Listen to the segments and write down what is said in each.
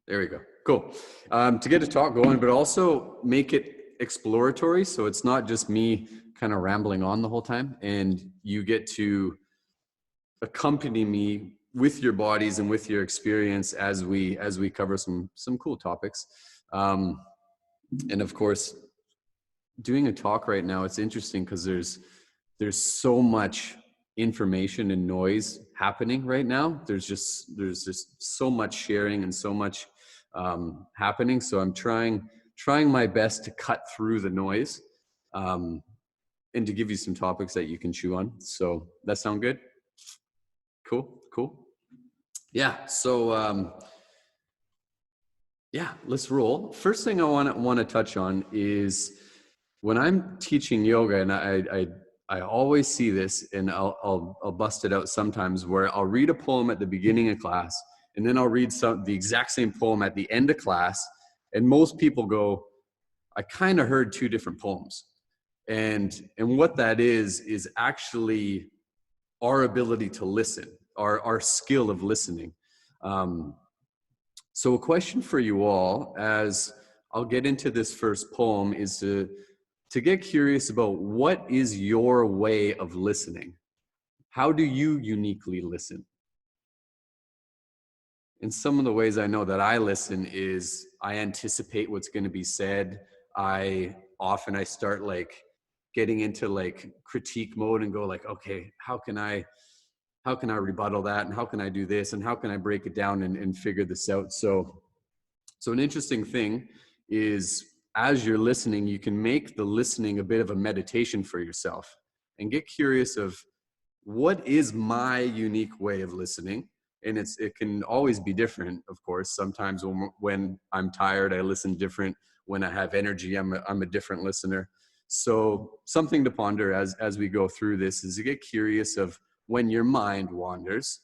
There we go. Cool. To get a talk going, but also make it exploratory. So it's not just me kind of rambling on the whole time, and you get to accompany me with your bodies and with your experience as we cover some cool topics. And of course, doing a talk right now, it's interesting because there's so much information and noise happening right now. There's just so much sharing and so much happening. So I'm trying my best to cut through the noise and to give you some topics that you can chew on. So that sound good? Cool. Yeah. So yeah, let's roll. First thing I want to touch on is when I'm teaching yoga, and I always see this, and I'll bust it out sometimes, where I'll read a poem at the beginning of class, and then I'll read the exact same poem at the end of class, and most people go, I kind of heard two different poems. And what that is actually our ability to listen, our skill of listening. So a question for you all, as I'll get into this first poem, is to get curious about what is your way of listening. How do you uniquely listen? And some of the ways I know that I listen is I anticipate what's going to be said. I start like getting into like critique mode and go like, okay, how can I rebuttal that? And how can I do this? And how can I break it down and figure this out? So an interesting thing is, as you're listening, you can make the listening a bit of a meditation for yourself and get curious of what is my unique way of listening. And it can always be different, of course. Sometimes when I'm tired, I listen different. When I have energy, I'm a different listener. So something to ponder as we go through this is to get curious of when your mind wanders,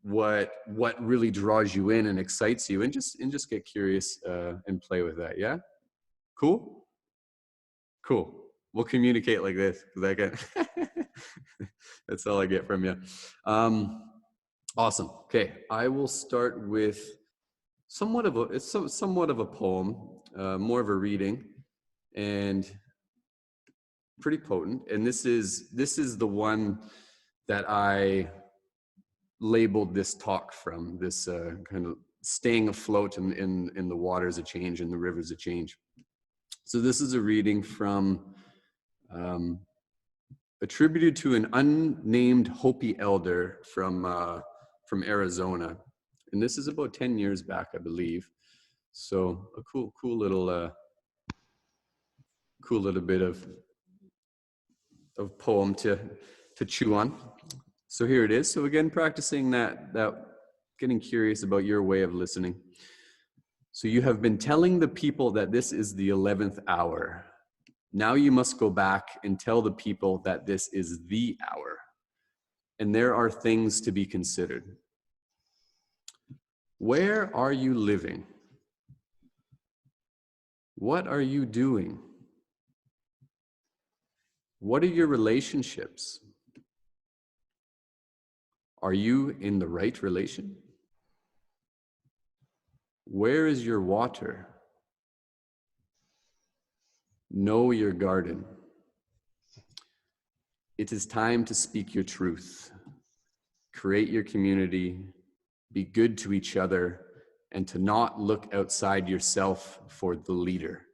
what really draws you in and excites you, and just get curious and play with that. Yeah, cool. We'll communicate like this because I can. That's all I get from you. Awesome. Okay, I will start with somewhat of a poem, more of a reading, and pretty potent. And this is the one that I labeled this talk from, this kind of staying afloat in the waters of change, in the rivers of change. So this is a reading from attributed to an unnamed Hopi elder from Arizona, and this is about 10 years back, I believe. So a cool little bit of poem to chew on. So here it is. So again, practicing that getting curious about your way of listening. So you have been telling the people that this is the 11th hour. Now you must go back and tell the people that this is the hour. And there are things to be considered. Where are you living? What are you doing? What are your relationships? Are you in the right relation? Where is your water? Know your garden. It is time to speak your truth. Create your community. Be good to each other, and to not look outside yourself for the leader.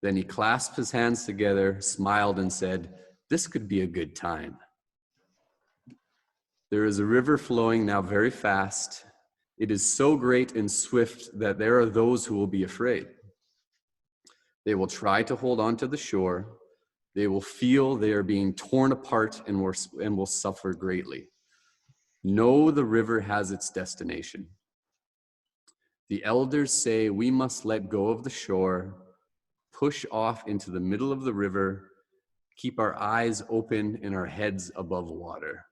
Then he clasped his hands together, smiled, and said, "This could be a good time." There is a river flowing now very fast. It is so great and swift that there are those who will be afraid. They will try to hold on to the shore. They will feel they are being torn apart and will suffer greatly. Know the river has its destination. The elders say we must let go of the shore, push off into the middle of the river, keep our eyes open and our heads above water.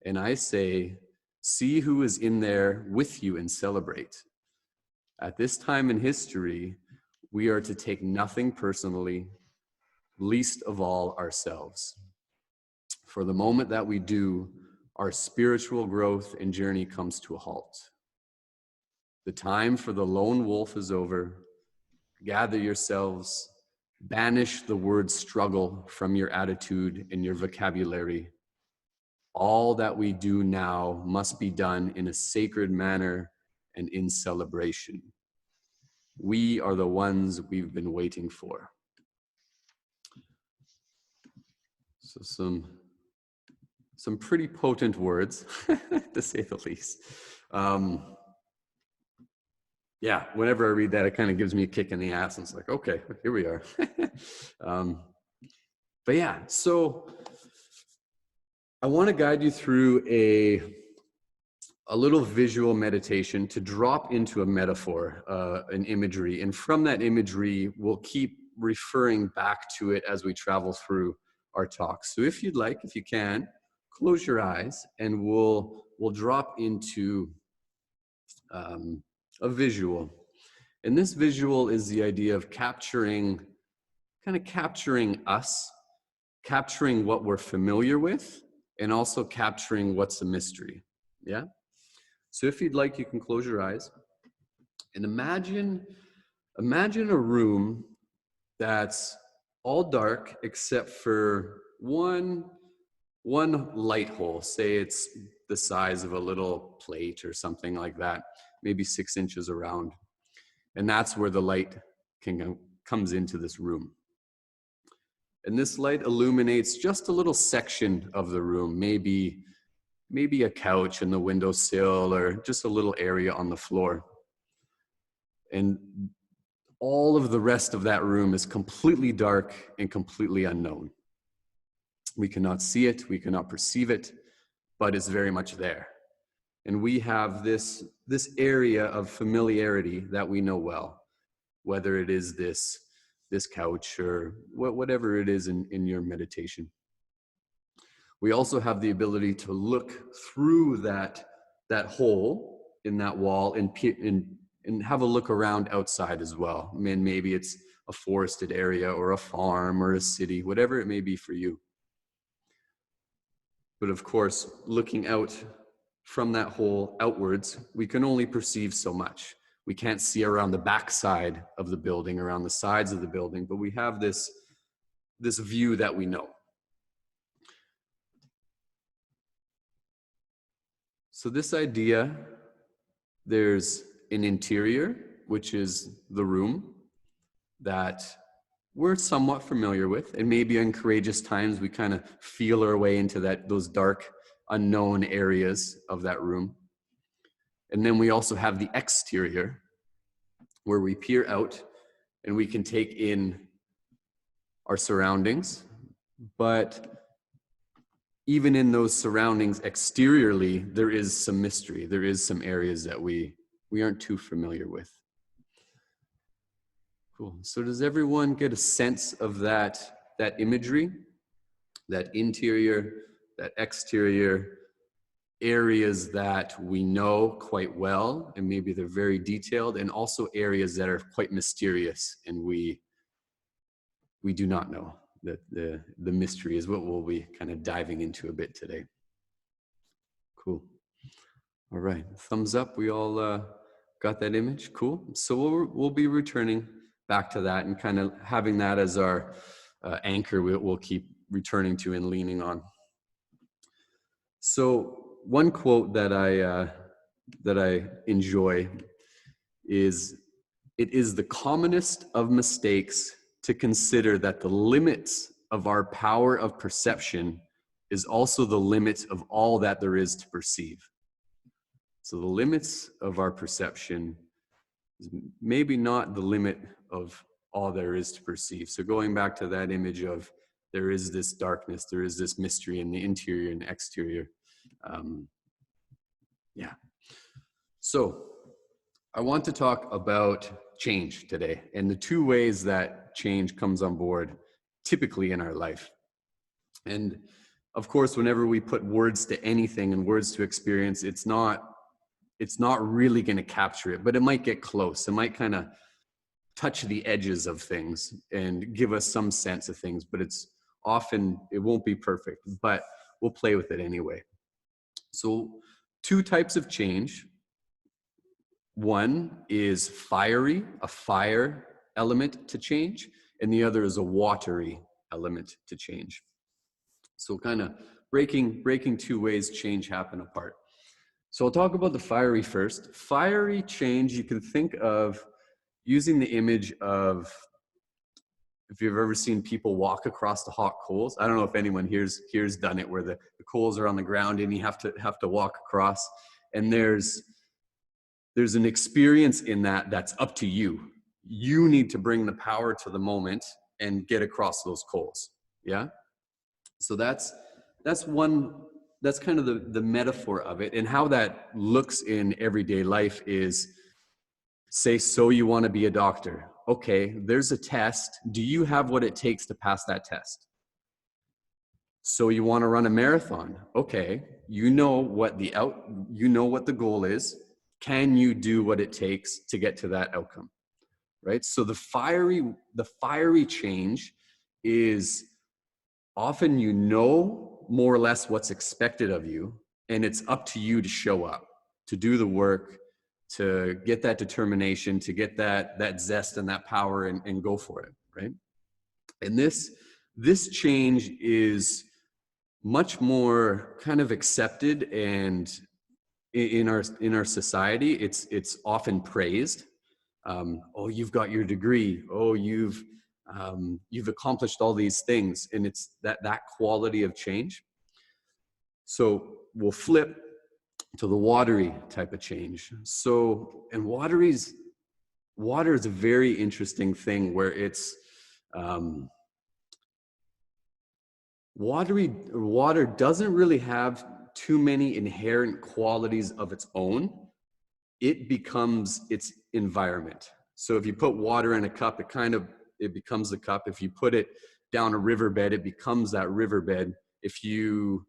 And I say, see who is in there with you and celebrate. At this time in history, we are to take nothing personally, least of all ourselves. For the moment that we do, our spiritual growth and journey comes to a halt. The time for the lone wolf is over. Gather yourselves, banish the word struggle from your attitude and your vocabulary. All that we do now must be done in a sacred manner and in celebration. We are the ones we've been waiting for. So some pretty potent words, to say the least. Yeah, whenever I read that, it kind of gives me a kick in the ass. And it's like, okay, here we are. But yeah, so I want to guide you through a little visual meditation to drop into a metaphor, an imagery. And from that imagery, we'll keep referring back to it as we travel through our talk. So if you'd like, if you can, close your eyes and we'll drop into a visual. And this visual is the idea of capturing us, capturing what we're familiar with, and also capturing what's a mystery. Yeah? So if you'd like, you can close your eyes and imagine a room that's all dark except for one light hole. Say it's the size of a little plate or something like that, maybe 6 inches around. And that's where the light comes into this room. And this light illuminates just a little section of the room, maybe a couch in the windowsill or just a little area on the floor. And all of the rest of that room is completely dark and completely unknown. We cannot see it, we cannot perceive it, but it's very much there. And we have this area of familiarity that we know well, whether it is this couch or whatever it is in your meditation. We also have the ability to look through that hole in that wall and have a look around outside as well. I mean, maybe it's a forested area or a farm or a city, whatever it may be for you. But of course, looking out from that hole outwards, we can only perceive so much. We can't see around the backside of the building, around the sides of the building, but we have this view that we know. So this idea, there's an interior, which is the room that we're somewhat familiar with, and maybe in courageous times we kind of feel our way into those dark, unknown areas of that room. And then we also have the exterior, where we peer out and we can take in our surroundings. But even in those surroundings exteriorly, there is some mystery. There is some areas that we aren't too familiar with. Cool. So does everyone get a sense of that imagery, that interior, that exterior, areas that we know quite well, and maybe they're very detailed, and also areas that are quite mysterious and we do not know? That the mystery is what we'll be kind of diving into a bit today. Cool. All right, thumbs up. We all got that image? Cool. So we'll be returning back to that and kind of having that as our anchor we'll keep returning to and leaning on. So one quote that I enjoy is, "It is the commonest of mistakes to consider that the limits of our power of perception is also the limit of all that there is to perceive." So the limits of our perception is maybe not the limit of all there is to perceive. So going back to that image of there is this darkness, there is this mystery in the interior and exterior. Yeah. So I want to talk about change today and the two ways that change comes on board typically in our life. And of course, whenever we put words to anything and words to experience, it's not really going to capture it, but it might get close. It might kind of touch the edges of things and give us some sense of things, but it won't be perfect, but we'll play with it anyway. So two types of change. One is fiery, a fire element to change, and the other is a watery element to change. So kind of breaking two ways change happen apart. So I'll talk about the fiery first. Fiery change, you can think of using the image of, if you've ever seen people walk across the hot coals. I don't know if anyone here's done it, where the coals are on the ground and you have to walk across. And there's an experience in that that's up to you. You need to bring the power to the moment and get across those coals. Yeah. So that's kind of the metaphor of it. And how that looks in everyday life is, say, so you want to be a doctor. Okay, there's a test. Do you have what it takes to pass that test? So you want to run a marathon. Okay, you know what the goal is. Can you do what it takes to get to that outcome? Right? So the fiery change is often, more or less what's expected of you, and it's up to you to show up, to do the work, to get that determination, to get that zest and that power, and go for it, right? And this change is much more kind of accepted, and in our society, it's often praised. Oh, you've got your degree. Oh, you've accomplished all these things, and it's that quality of change. So we'll flip to the watery type of change. So, and water is a very interesting thing, where it's water doesn't really have too many inherent qualities of its own. It becomes its environment. So if you put water in a cup, it becomes the cup. If you put it down a riverbed, it becomes that riverbed. If you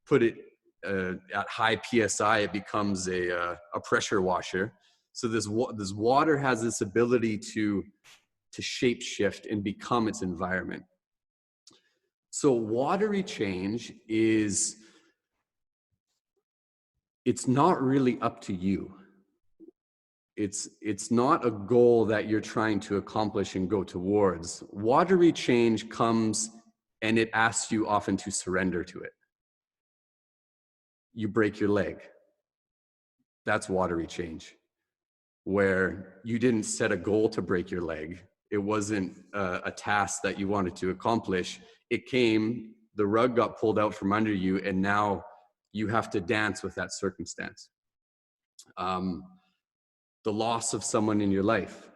put it at high PSI, it becomes a pressure washer. So this water has this ability to shape shift and become its environment. So watery change it's not really up to you. It's not a goal that you're trying to accomplish and go towards. Watery change comes, and it asks you often to surrender to it. You break your leg. That's watery change, where you didn't set a goal to break your leg. It wasn't a task that you wanted to accomplish. It came, the rug got pulled out from under you, and now you have to dance with that circumstance. The loss of someone in your life,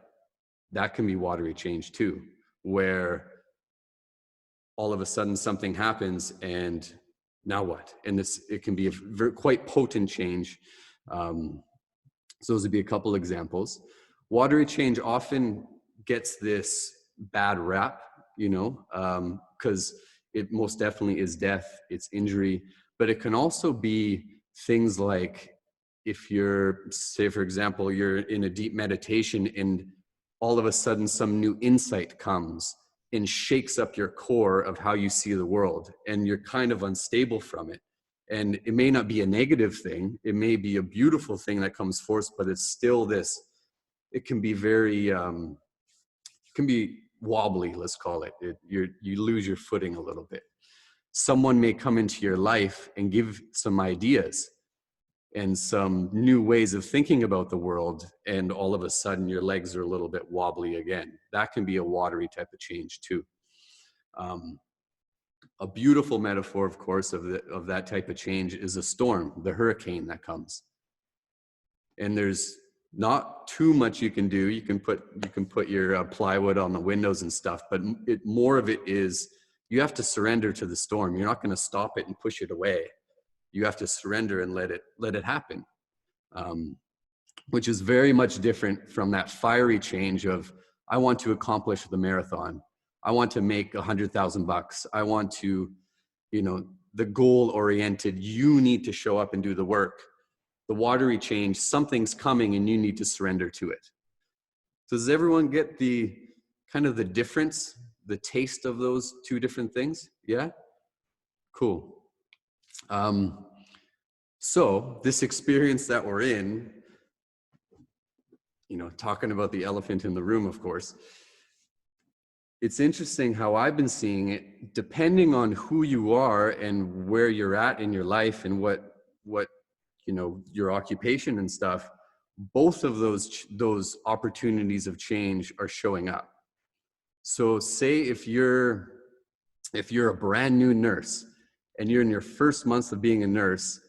that can be watery change too, where all of a sudden something happens, and now what? And it can be a quite potent change. So those would be a couple examples. Watery change often gets this bad rap, because it most definitely is death, it's injury, but it can also be things like, if you're, say, for example, you're in a deep meditation and all of a sudden some new insight comes and shakes up your core of how you see the world, and you're kind of unstable from it. And it may not be a negative thing. It may be a beautiful thing that comes forth, but it's still it can be very, can be wobbly, let's call it. You lose your footing a little bit. Someone may come into your life and give some ideas and some new ways of thinking about the world, and all of a sudden your legs are a little bit wobbly again. That can be a watery type of change too. A beautiful metaphor, of course, of that type of change is a storm, the hurricane that comes. And there's not too much you can do. You can put your plywood on the windows and stuff, but more of it is, you have to surrender to the storm. You're not going to stop it and push it away. You have to surrender and let it happen, which is very much different from that fiery change of, I want to accomplish the marathon. I want to make $100,000. I want to, the goal oriented, you need to show up and do the work. The watery change, something's coming and you need to surrender to it. So does everyone get the kind of the difference, the taste of those two different things? Yeah? Cool. So this experience that we're in, talking about the elephant in the room, of course, it's interesting how I've been seeing it, depending on who you are and where you're at in your life and what your occupation and stuff. Both of those opportunities of change are showing up. So say if you're a brand new nurse and you're in your first months of being a nurse,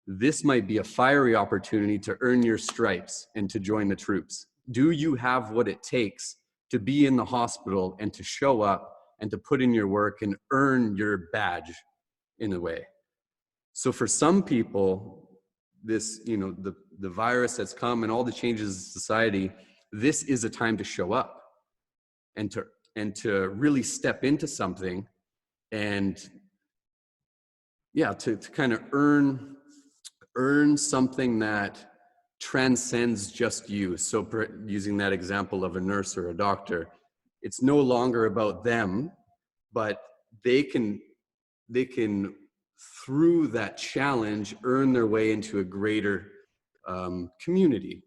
this might be a fiery opportunity to earn your stripes and to join the troops. Do you have what it takes to be in the hospital and to show up and to put in your work and earn your badge in a way? So for some people, this, the virus that's come and all the changes in society, this is a time to show up and to really step into something and to kind of earn something that transcends just you. So using that example of a nurse or a doctor, it's no longer about them, but they can through that challenge earn their way into a greater community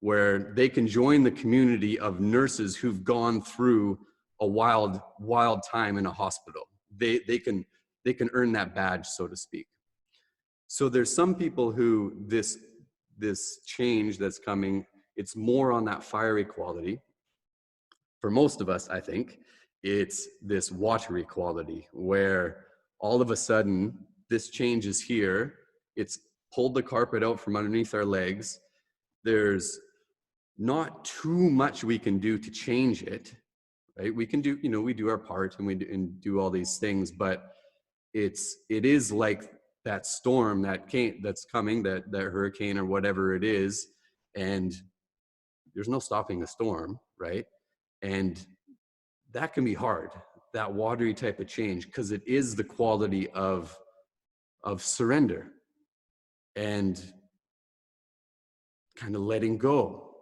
where they can join the community of nurses who've gone through a wild time in a hospital. They can earn that badge, so to speak. So there's some people who this change that's coming, it's more on that fiery quality. For most of us, I think, it's this watery quality where all of a sudden this change is here. It's pulled the carpet out from underneath our legs. There's not too much we can do to change it, right? We can do, we do our part and do all these things, but it is like that storm that's coming, that hurricane or whatever it is, and there's no stopping the storm, right? And that can be hard, that watery type of change, because it is the quality of surrender and kind of letting go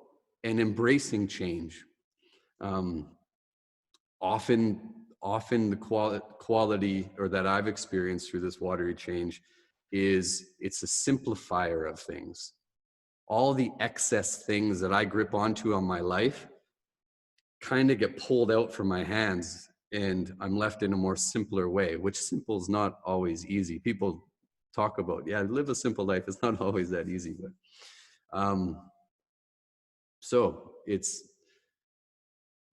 and embracing change. Often the quality or that I've experienced through this watery change is it's a simplifier of things. All the excess things that I grip onto on my life kind of get pulled out from my hands and I'm left in a more simpler way, which simple is not always easy. People talk about, live a simple life. It's not always that easy, but so it's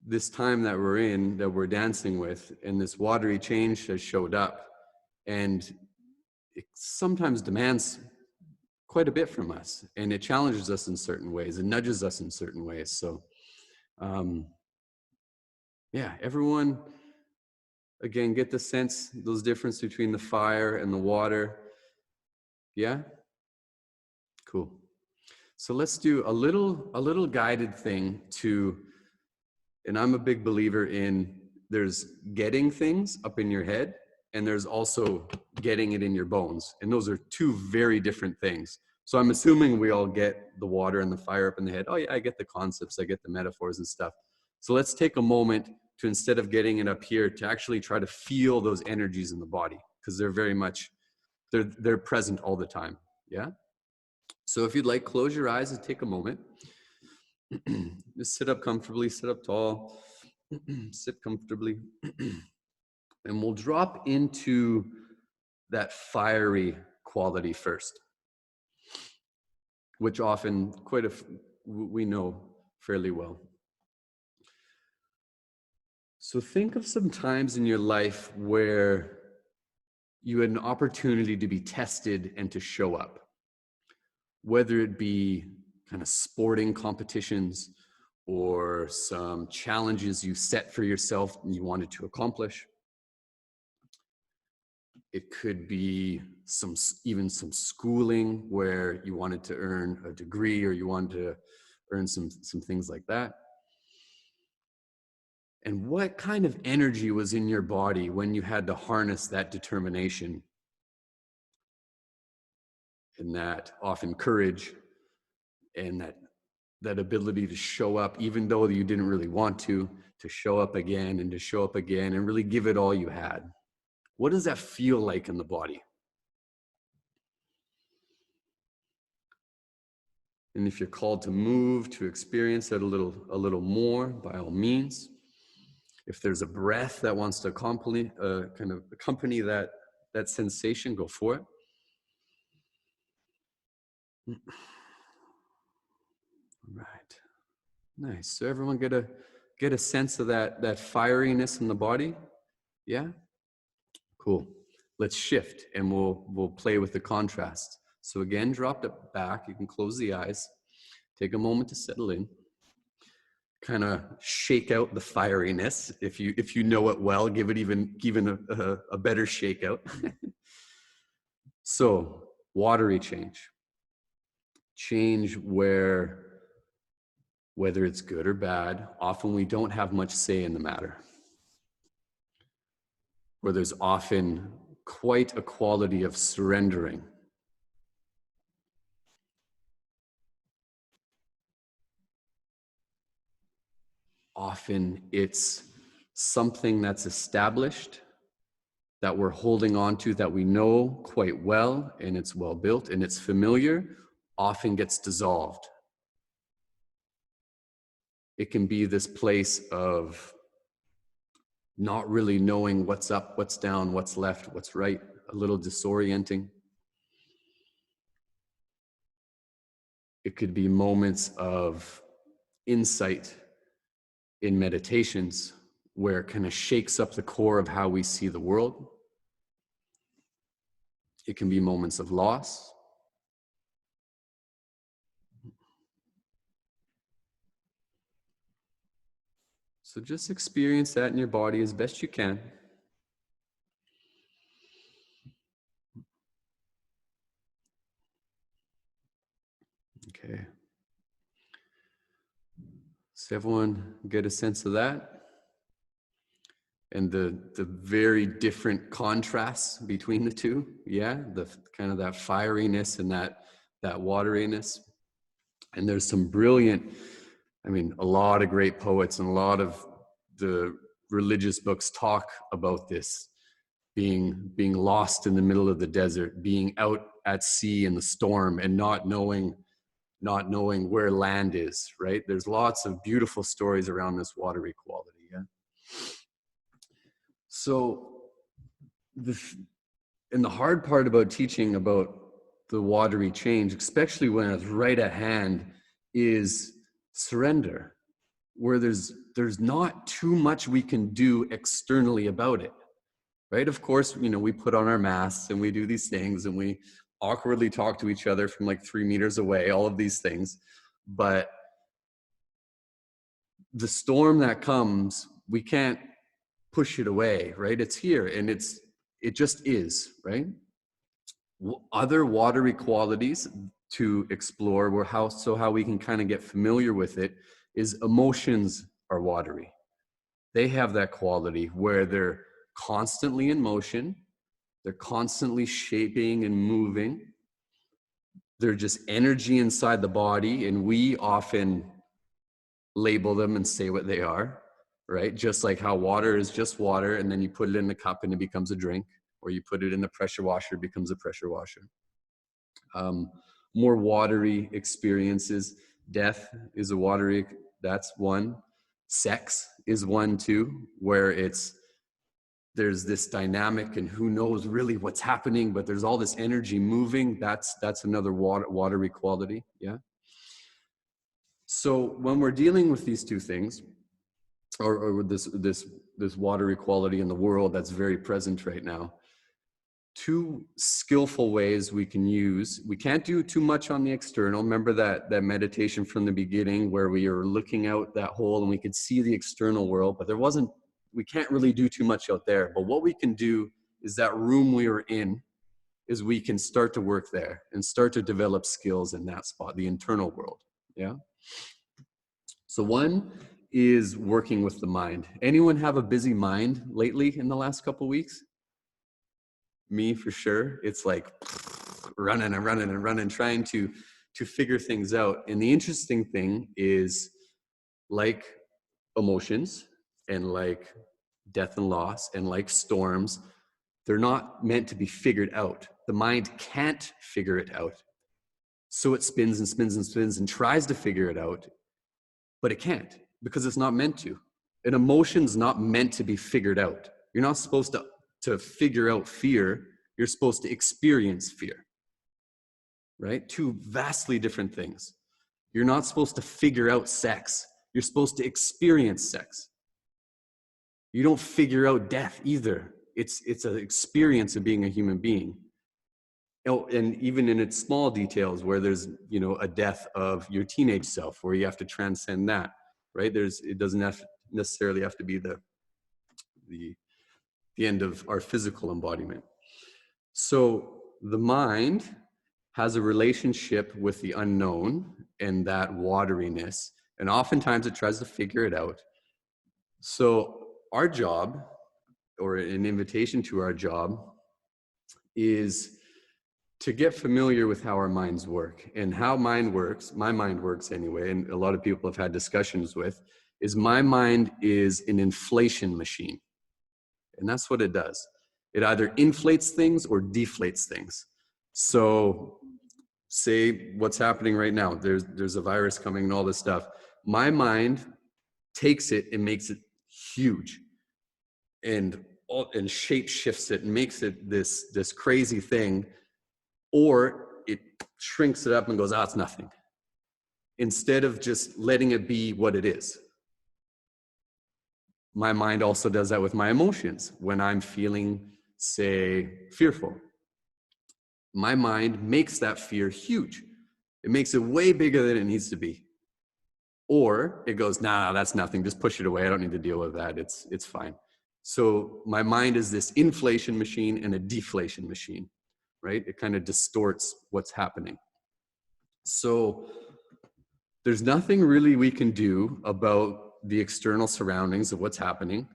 this time that we're in, that we're dancing with, and this watery change has showed up, and it sometimes demands quite a bit from us, and it challenges us in certain ways and nudges us in certain ways. So everyone, again, get the sense, those difference between the fire and the water. Yeah? Cool. So let's do a little guided thing to, and I'm a big believer in, there's getting things up in your head and there's also getting it in your bones. And those are two very different things. So I'm assuming we all get the water and the fire up in the head. Oh yeah, I get the concepts, I get the metaphors and stuff. So let's take a moment to, instead of getting it up here, to actually try to feel those energies in the body, because they're very much, they're present all the time. Yeah? So if you'd like, close your eyes and take a moment. Just sit up comfortably, sit up tall, sit comfortably. And we'll drop into that fiery quality first, which often we know fairly well. So think of some times in your life where you had an opportunity to be tested and to show up, whether it be kind of sporting competitions or some challenges you set for yourself and you wanted to accomplish. It could be even some schooling where you wanted to earn a degree or you wanted to earn some things like that. And what kind of energy was in your body when you had to harness that determination and that often courage and that ability to show up, even though you didn't really want to show up again and to show up again and really give it all you had? What does that feel like in the body? And if you're called to move, to experience it a little more, by all means. If there's a breath that wants to accompany that sensation, go for it. All right. Nice. So everyone get a sense of that fieriness in the body? Yeah? Cool. Let's shift and we'll play with the contrast. So again, drop it back. You can close the eyes. Take a moment to settle in. Kind of shake out the fieriness. If you know it well, give it even a better shake out. So, watery change. Change whether it's good or bad, often we don't have much say in the matter. Where there's often quite a quality of surrendering. Often it's something that's established, that we're holding on to, that we know quite well, and it's well built and it's familiar, often gets dissolved. It can be this place of not really knowing what's up, what's down, what's left, what's right, a little disorienting. It could be moments of insight in meditations where it kind of shakes up the core of how we see the world. It can be moments of loss. So just experience that in your body as best you can. Okay. So everyone get a sense of that? And the very different contrasts between the two. Yeah, the kind of that fieriness and that wateriness. And there's some brilliant, a lot of great poets and a lot of the religious books talk about this, being lost in the middle of the desert, being out at sea in the storm and not knowing where land is, right? There's lots of beautiful stories around this watery quality. Yeah. So the hard part about teaching about the watery change, especially when it's right at hand, is surrender, where there's not too much we can do externally about it, right? Of course, we put on our masks and we do these things and we awkwardly talk to each other from like 3 meters away, all of these things. But the storm that comes, we can't push it away, right? It's here and it just is, right? Other watery qualities to explore how we can kind of get familiar with it is emotions are watery. They have that quality where they're constantly in motion, they're constantly shaping and moving. They're just energy inside the body, and we often label them and say what they are, right? Just like how water is just water, and then you put it in the cup and it becomes a drink, or you put it in the pressure washer, it becomes a pressure washer. More watery experiences. Death is a watery, that's one. Sex is one too, where there's this dynamic and who knows really what's happening, but there's all this energy moving. That's another watery quality. Yeah. So when we're dealing with these two things, or this watery quality in the world that's very present right now, two skillful ways we can use. We can't do too much on the external. Remember that meditation from the beginning where we are looking out that hole and we could see the external world, but we can't really do too much out there. But what we can do is that room we are in, is we can start to work there and start to develop skills in that spot, the internal world. Yeah. So one is working with the mind. Anyone have a busy mind lately in the last couple of weeks? Me for sure. It's like running and running and running, trying to figure things out. And the interesting thing is, like emotions and like death and loss and like storms, they're not meant to be figured out. The mind can't figure it out. So it spins and spins and spins and tries to figure it out, but it can't because it's not meant to. An emotion's not meant to be figured out. You're not supposed to figure out fear. You're supposed to experience fear, right? Two vastly different things. You're not supposed to figure out sex. You're supposed to experience sex. You don't figure out death either. It's an experience of being a human being. Oh, and even in its small details where there's, a death of your teenage self where you have to transcend that, right? It doesn't necessarily have to be the end of our physical embodiment. So the mind has a relationship with the unknown and that wateriness, and oftentimes it tries to figure it out. So our job, or an invitation to our job, is to get familiar with how our minds work. And how mine works, my mind works anyway, and a lot of people have had discussions with, is my mind is an inflation machine. And that's what it does. It either inflates things or deflates things. So say what's happening right now, there's a virus coming and all this stuff. My mind takes it and makes it huge and shape shifts it and makes it this crazy thing, or it shrinks it up and goes, it's nothing, instead of just letting it be what it is. My mind also does that with my emotions. When I'm feeling, say, fearful, my mind makes that fear huge. It makes it way bigger than it needs to be. Or it goes, nah, that's nothing. Just push it away. I don't need to deal with that. It's fine. So my mind is this inflation machine and a deflation machine, right? It kind of distorts what's happening. So there's nothing really we can do about the external surroundings of what's happening.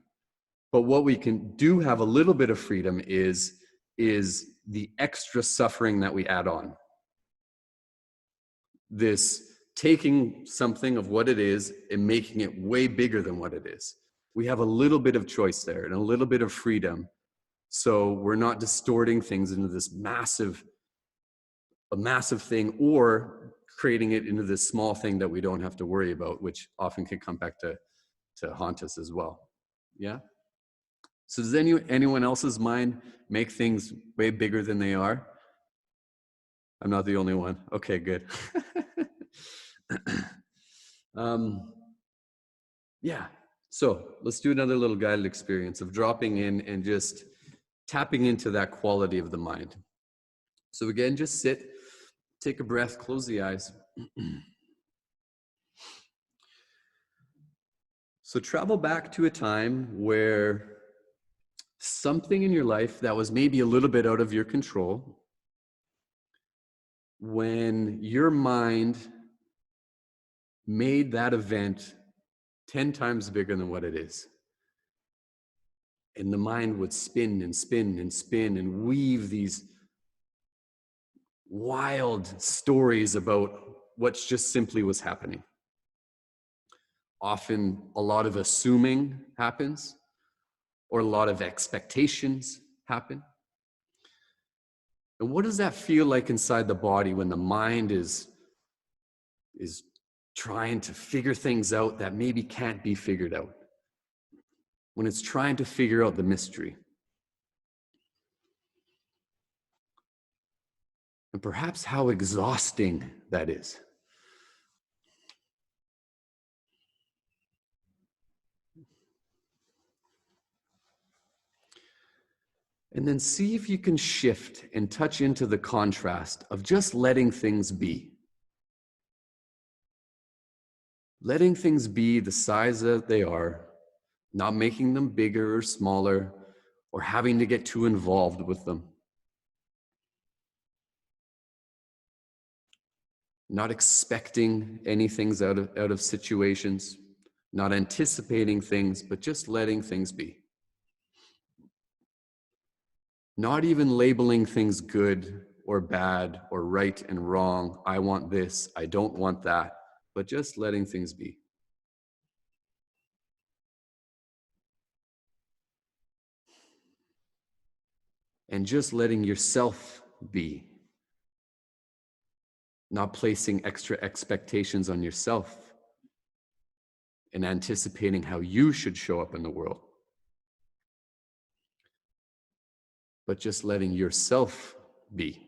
But what we can do have a little bit of freedom is the extra suffering that we add on. This taking something of what it is and making it way bigger than what it is. We have a little bit of choice there and a little bit of freedom. So we're not distorting things into this massive thing, or creating it into this small thing that we don't have to worry about, which often can come back to haunt us as well. Yeah. So does anyone else's mind make things way bigger than they are? I'm not the only one. Okay, good. Yeah. So let's do another little guided experience of dropping in and just tapping into that quality of the mind. So again, just sit, take a breath, close the eyes. So travel back to a time where something in your life that was maybe a little bit out of your control, when your mind made that event 10 times bigger than what it is. And the mind would spin and spin and spin and weave these wild stories about what just simply was happening. Often a lot of assuming happens, or a lot of expectations happen. And what does that feel like inside the body when the mind is trying to figure things out that maybe can't be figured out? When it's trying to figure out the mystery. And perhaps how exhausting that is. And then see if you can shift and touch into the contrast of just letting things be. Letting things be the size that they are, not making them bigger or smaller, or having to get too involved with them. Not expecting anything out of situations, not anticipating things, but just letting things be. Not even labeling things good or bad or right and wrong. I want this, I don't want that, but just letting things be. And just letting yourself be. not placing extra expectations on yourself and anticipating how you should show up in the world, but just letting yourself be.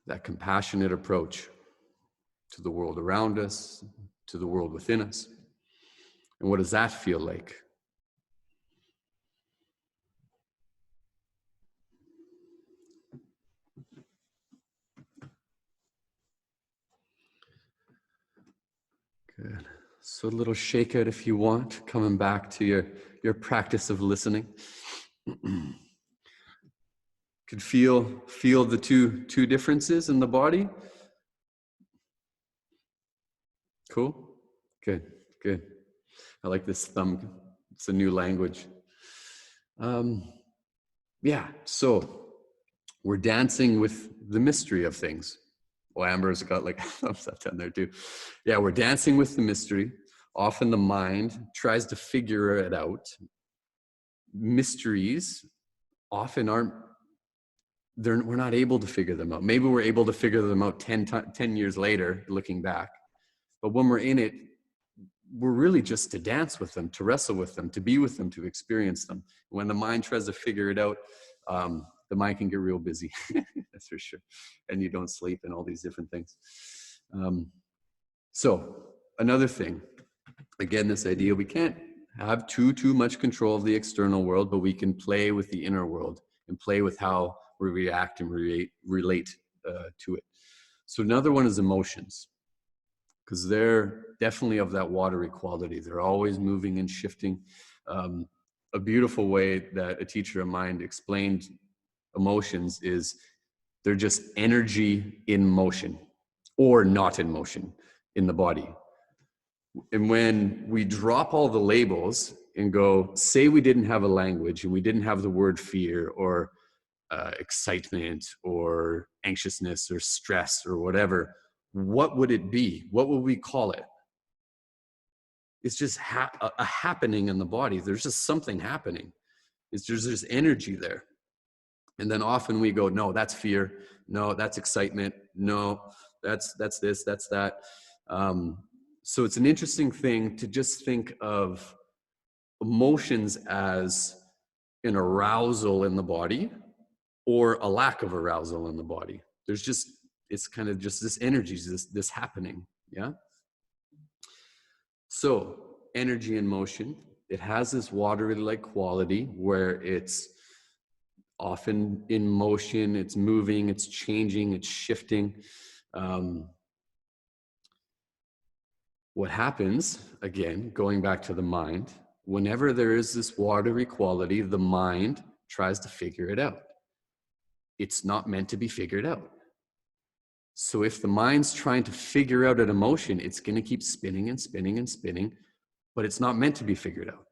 That compassionate approach to the world around us, to the world within us. And what does that feel like? Good. So a little shakeout if you want, coming back to your practice of listening. Could feel the two differences in the body. Cool. Good. I like this thumb. It's a new language. Yeah. So we're dancing with the mystery of things. Well, Amber's got like thumbs up down there too. Yeah, we're dancing with the mystery. Often the mind tries to figure it out. Mysteries often we're not able to figure them out. Maybe we're able to figure them out 10 years later, looking back. But when we're in it, we're really just to dance with them, to wrestle with them, to be with them, to experience them. When the mind tries to figure it out, the mind can get real busy, that's for sure. And you don't sleep and all these different things. So another thing, again, this idea, we can't have too much control of the external world, but we can play with the inner world and play with how we react and relate to it. So another one is emotions, because they're definitely of that watery quality. They're always moving and shifting. A beautiful way that a teacher of mine explained emotions is they're just energy in motion or not in motion in the body. And when we drop all the labels and go, say we didn't have a language and we didn't have the word fear or excitement or anxiousness or stress or whatever, what would it be? What would we call it? It's just a happening in the body. There's just something happening. There's energy there. And then often we go, no, that's fear. No, that's excitement. No, that's this, that's that. So it's an interesting thing to just think of emotions as an arousal in the body or a lack of arousal in the body. It's kind of just this energy, this happening. Yeah. So energy in motion, it has this watery-like quality where it's often in motion, it's moving, it's changing, it's shifting. What happens, again, going back to the mind, whenever there is this watery quality, the mind tries to figure it out. It's not meant to be figured out. So if the mind's trying to figure out an emotion, it's going to keep spinning and spinning and spinning, but it's not meant to be figured out,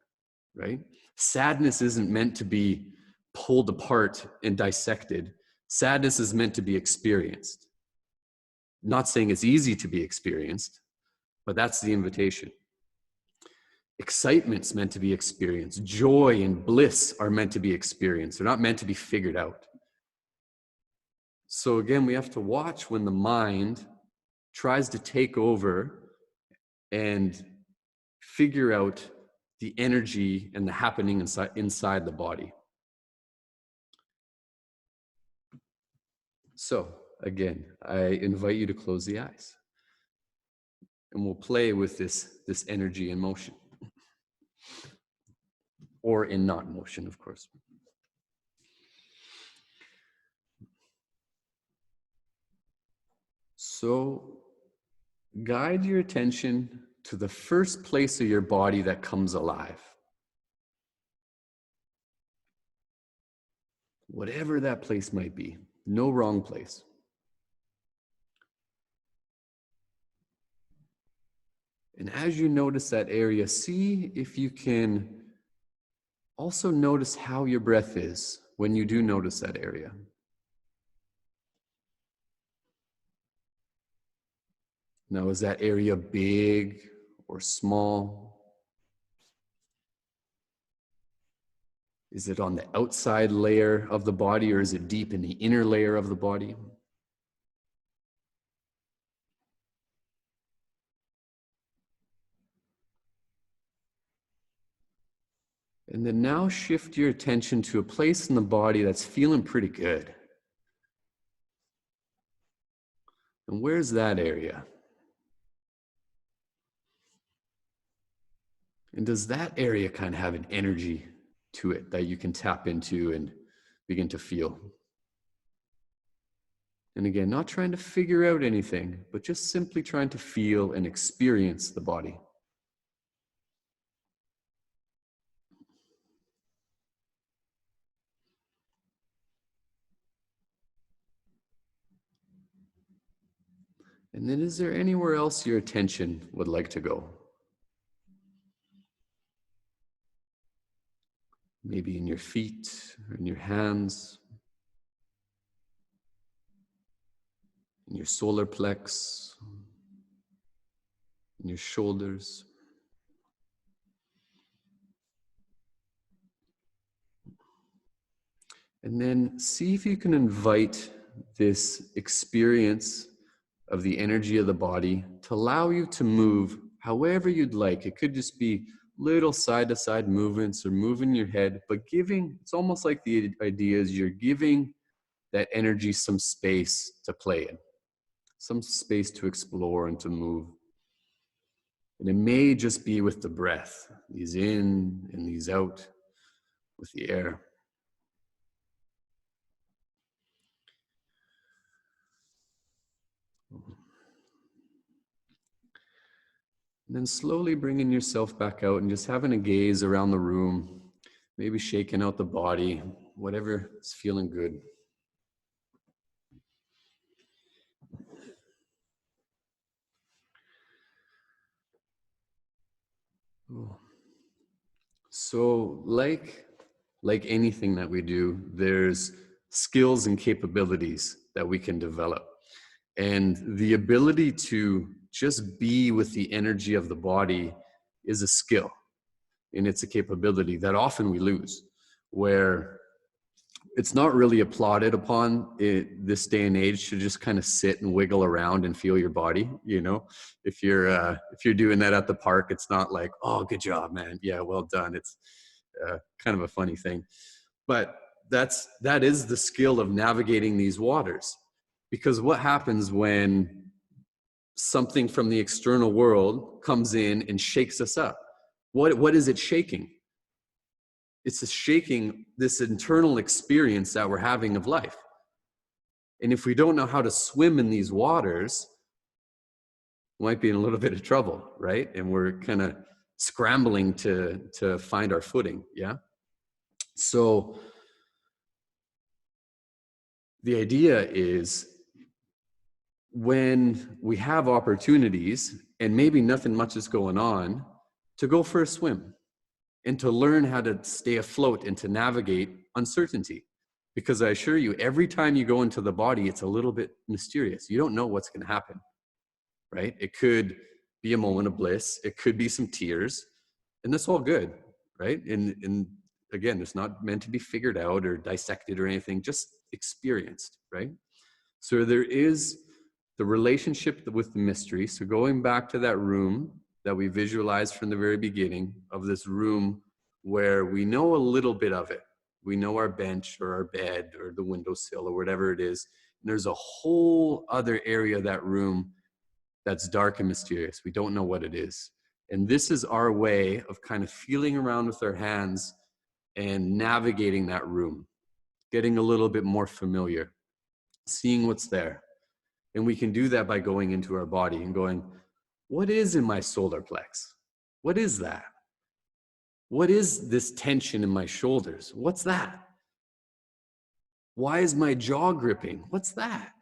right? Sadness isn't meant to be pulled apart and dissected. Sadness is meant to be experienced. Not saying it's easy to be experienced, but that's the invitation. Excitement's meant to be experienced. Joy and bliss are meant to be experienced. They're not meant to be figured out. So again, we have to watch when the mind tries to take over and figure out the energy and the happening inside the body. So again, I invite you to close the eyes and we'll play with this energy in motion or in not motion, of course. So guide your attention to the first place of your body that comes alive. Whatever that place might be, no wrong place. And as you notice that area, see if you can also notice how your breath is when you do notice that area. Now, is that area big or small? Is it on the outside layer of the body, or is it deep in the inner layer of the body? And then now shift your attention to a place in the body that's feeling pretty good. And where's that area? And does that area kind of have an energy to it that you can tap into and begin to feel? And again, not trying to figure out anything, but just simply trying to feel and experience the body. And then is there anywhere else your attention would like to go? Maybe in your feet, or in your hands, in your solar plex, in your shoulders. And then see if you can invite this experience of the energy of the body to allow you to move however you'd like. It could just be little side to side movements or moving your head, but giving, it's almost like the idea is you're giving that energy some space to play in, some space to explore and to move. And it may just be with the breath, these in and these out with the air. And then slowly bringing yourself back out and just having a gaze around the room, maybe shaking out the body, whatever is feeling good. So like anything that we do, there's skills and capabilities that we can develop. And the ability to just be with the energy of the body is a skill, and it's a capability that often we lose, where it's not really applauded upon this day and age to just kind of sit and wiggle around and feel your body. You know, if you're doing that at the park, it's not like, oh, good job, man, yeah, well done. It's kind of a funny thing, but that is the skill of navigating these waters. Because what happens when something from the external world comes in and shakes us up? What is it shaking? It's shaking this internal experience that we're having of life. And if we don't know how to swim in these waters, we might be in a little bit of trouble, right? And we're kind of scrambling to find our footing, yeah? So the idea is, when we have opportunities and maybe nothing much is going on, to go for a swim and to learn how to stay afloat and to navigate uncertainty. Because I assure you, every time you go into the body, it's a little bit mysterious. You don't know what's going to happen, right? It could be a moment of bliss. It could be some tears, and that's all good, right? And again, it's not meant to be figured out or dissected or anything, just experienced, right? So there is the relationship with the mystery. So going back to that room that we visualized from the very beginning, of this room where we know a little bit of it. We know our bench or our bed or the windowsill or whatever it is. And there's a whole other area of that room that's dark and mysterious. We don't know what it is. And this is our way of kind of feeling around with our hands and navigating that room, getting a little bit more familiar, seeing what's there. And we can do that by going into our body and going, what is in my solar plex? What is that? What is this tension in my shoulders? What's that? Why is my jaw gripping? What's that?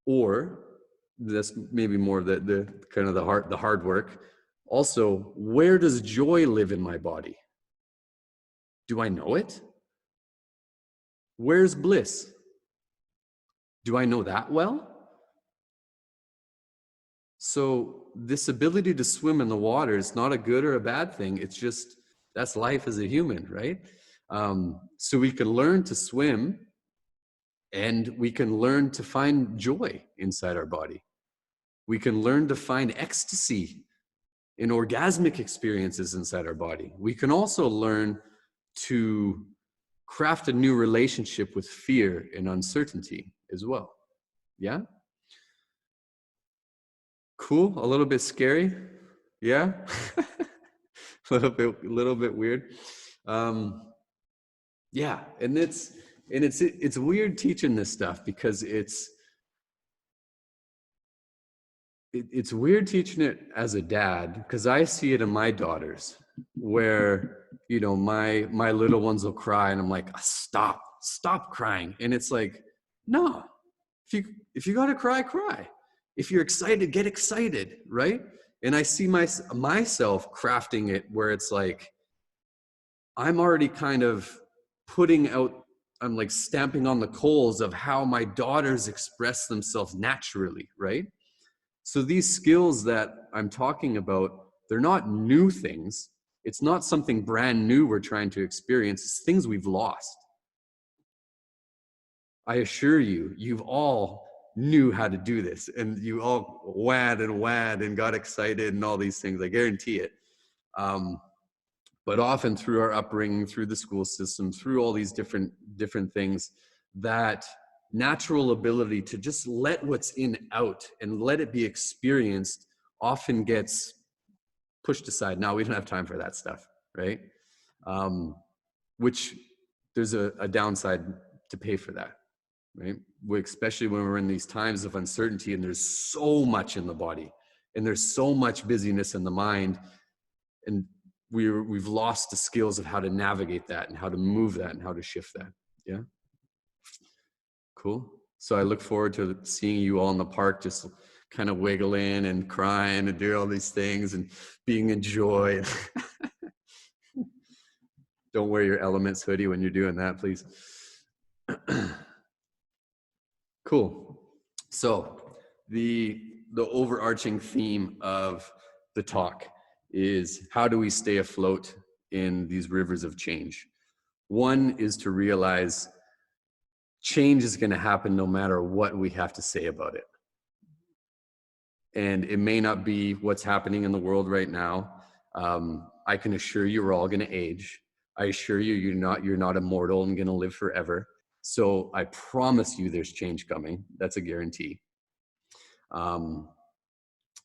Or that's maybe more of the kind of the hard work. Also, where does joy live in my body? Do I know it? Where's bliss? Do I know that well? So this ability to swim in the water is not a good or a bad thing. It's just, that's life as a human, right? So we can learn to swim, and we can learn to find joy inside our body. We can learn to find ecstasy in orgasmic experiences inside our body. We can also learn to craft a new relationship with fear and uncertainty as well. Yeah? Cool? A little bit scary? Yeah? a little bit weird. Yeah, and it's weird teaching this stuff, because it's weird teaching it as a dad, because I see it in my daughters, where my little ones will cry, and I'm like, stop crying. And it's like, no, if you gotta cry, cry. If you're excited, get excited, right? And I see myself crafting it where it's like, I'm already kind of putting out, I'm like stamping on the coals of how my daughters express themselves naturally, right? So these skills that I'm talking about, they're not new things. It's not something brand new we're trying to experience. It's things we've lost. I assure you, you've all knew how to do this, and you all wad and got excited and all these things. I guarantee it. But often through our upbringing, through the school system, through all these different things, that natural ability to just let what's in out and let it be experienced often gets pushed aside. Now, we don't have time for that stuff, right? Which there's a downside to pay for that, right? Especially when we're in these times of uncertainty, and there's so much in the body, and there's so much busyness in the mind, and we've lost the skills of how to navigate that and how to move that and how to shift that. Yeah. Cool. So I look forward to seeing you all in the park, just kind of wiggling and crying and doing all these things and being in joy. Don't wear your Elements hoodie when you're doing that, please. Cool. So the overarching theme of the talk is, how do we stay afloat in these rivers of change? One is to realize change is going to happen no matter what we have to say about it. And it may not be what's happening in the world right now. I can assure you we're all going to age. I assure you you're not immortal and going to live forever. So I promise you there's change coming. That's a guarantee.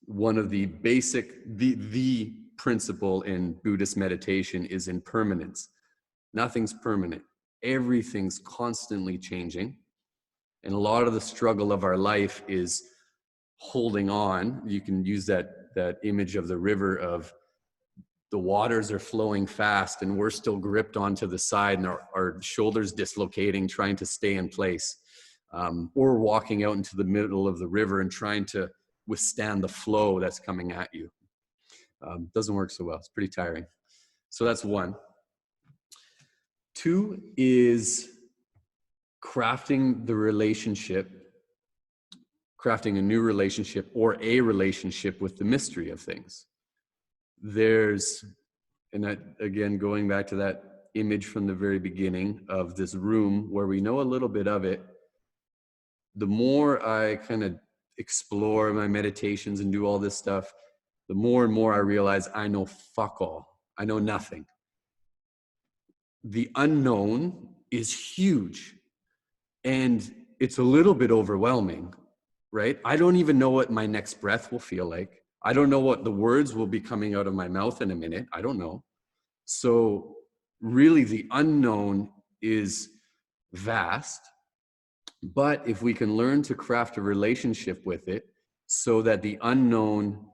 One of the basic, the principle in Buddhist meditation is impermanence. Nothing's permanent. Everything's constantly changing. And a lot of the struggle of our life is holding on. You can use that image of the river, of the waters are flowing fast and we're still gripped onto the side, and our shoulders dislocating, trying to stay in place. Or walking out into the middle of the river and trying to withstand the flow that's coming at you. Doesn't work so well. It's pretty tiring. So that's one. Two is crafting a new relationship or a relationship with the mystery of things. And that, again, going back to that image from the very beginning of this room where we know a little bit of it, the more I kind of explore my meditations and do all this stuff, the more and more I realize I know fuck all. I know nothing. The unknown is huge, and it's a little bit overwhelming, right? I don't even know what my next breath will feel like. I don't know what the words will be coming out of my mouth in a minute. I don't know. So really the unknown is vast, but if we can learn to craft a relationship with it so that the unknown,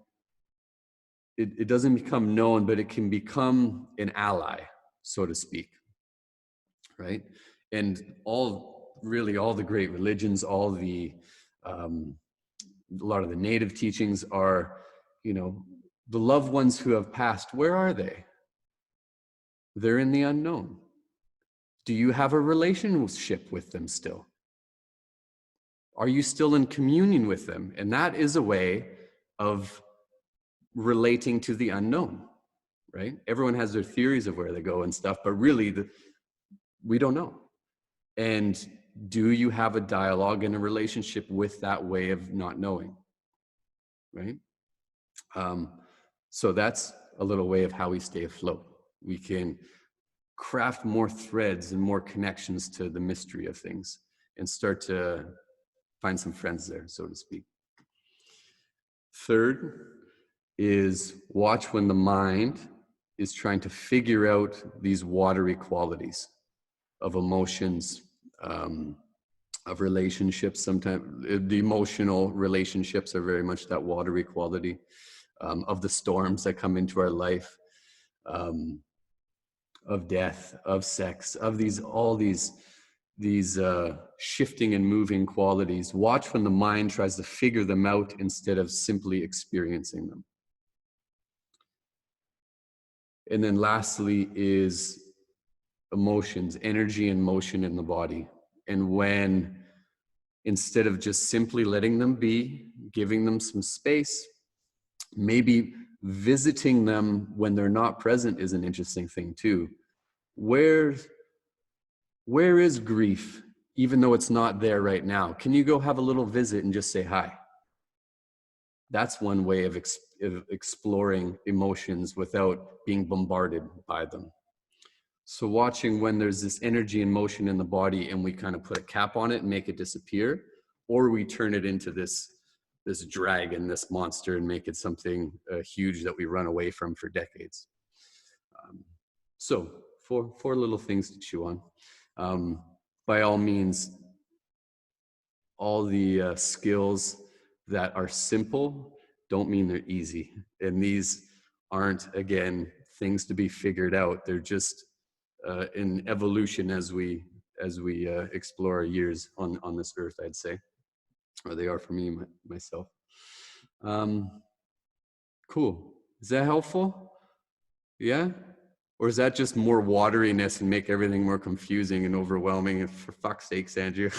it doesn't become known, but it can become an ally, so to speak, right? And all the great religions, a lot of the native teachings are, the loved ones who have passed, where are they? They're in the unknown. Do you have a relationship with them still? Are you still in communion with them? And that is a way of relating to the unknown, right? Everyone has their theories of where they go and stuff, but really We don't know. And do you have a dialogue and a relationship with that way of not knowing? Right? So that's a little way of how we stay afloat. We can craft more threads and more connections to the mystery of things and start to find some friends there, so to speak. Third is watch when the mind is trying to figure out these watery qualities of emotions, of relationships. Sometimes the emotional relationships are very much that watery quality, of the storms that come into our life, of death, of sex, of all these shifting and moving qualities. Watch when the mind tries to figure them out instead of simply experiencing them. And then lastly is emotions, energy and motion in the body. And when, instead of just simply letting them be, giving them some space, maybe visiting them when they're not present is an interesting thing too. Where is grief, even though it's not there right now? Can you go have a little visit and just say hi? That's one way of exploring emotions without being bombarded by them. So watching when there's this energy and motion in the body and we kind of put a cap on it and make it disappear, or we turn it into this dragon, this monster, and make it something huge that we run away from for decades. So four little things to chew on. By all means, all the skills that are simple don't mean they're easy. And these aren't, again, things to be figured out. They're just in evolution as we explore our years on this earth, I'd say, or they are for me myself. Cool. Is that helpful? Yeah? Or is that just more wateriness and make everything more confusing and overwhelming? And for fuck's sakes, Andrew.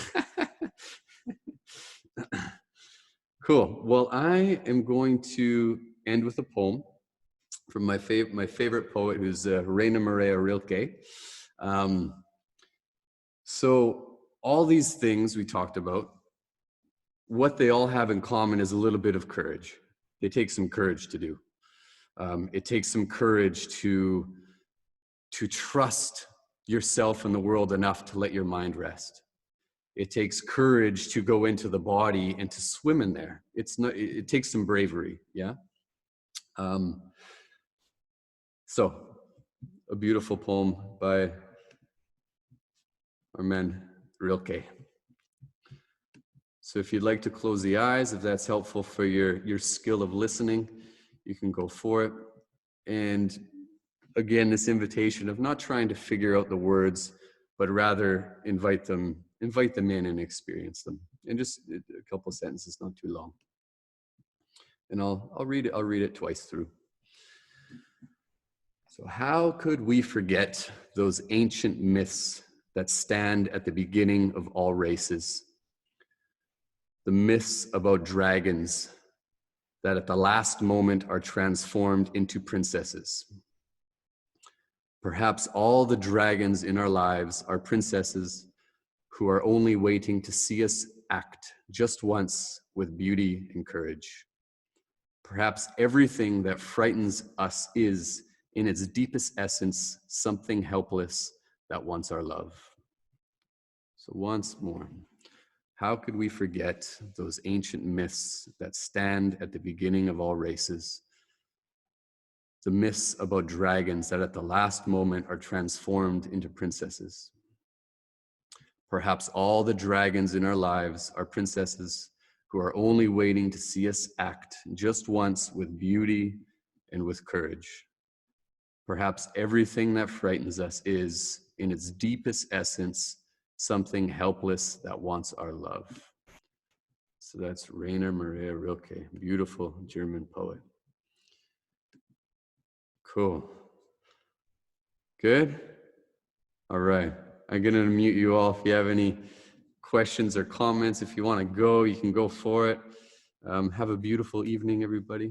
Cool. Well, I am going to end with a poem from my favorite poet, who's Rainer Maria Rilke. So all these things we talked about, what they all have in common is a little bit of courage. They take some courage to do. It takes some courage to trust yourself and the world enough to let your mind rest. It takes courage to go into the body and to swim in there. It takes some bravery, yeah? So, a beautiful poem by our man Rilke. So if you'd like to close the eyes, if that's helpful for your skill of listening, you can go for it. And again, this invitation of not trying to figure out the words, but rather invite them in and experience them. And just a couple of sentences, not too long. And I'll read it twice through. So how could we forget those ancient myths that stand at the beginning of all races? The myths about dragons that at the last moment are transformed into princesses. Perhaps all the dragons in our lives are princesses who are only waiting to see us act just once with beauty and courage. Perhaps everything that frightens us is, in its deepest essence, something helpless that wants our love. So once more, how could we forget those ancient myths that stand at the beginning of all races? The myths about dragons that at the last moment are transformed into princesses. Perhaps all the dragons in our lives are princesses who are only waiting to see us act just once with beauty and with courage. Perhaps everything that frightens us is, in its deepest essence, something helpless that wants our love. So that's Rainer Maria Rilke, beautiful German poet. Cool. Good? All right. I'm going to mute you all. If you have any questions or comments, if you want to go, you can go for it. Have a beautiful evening, everybody.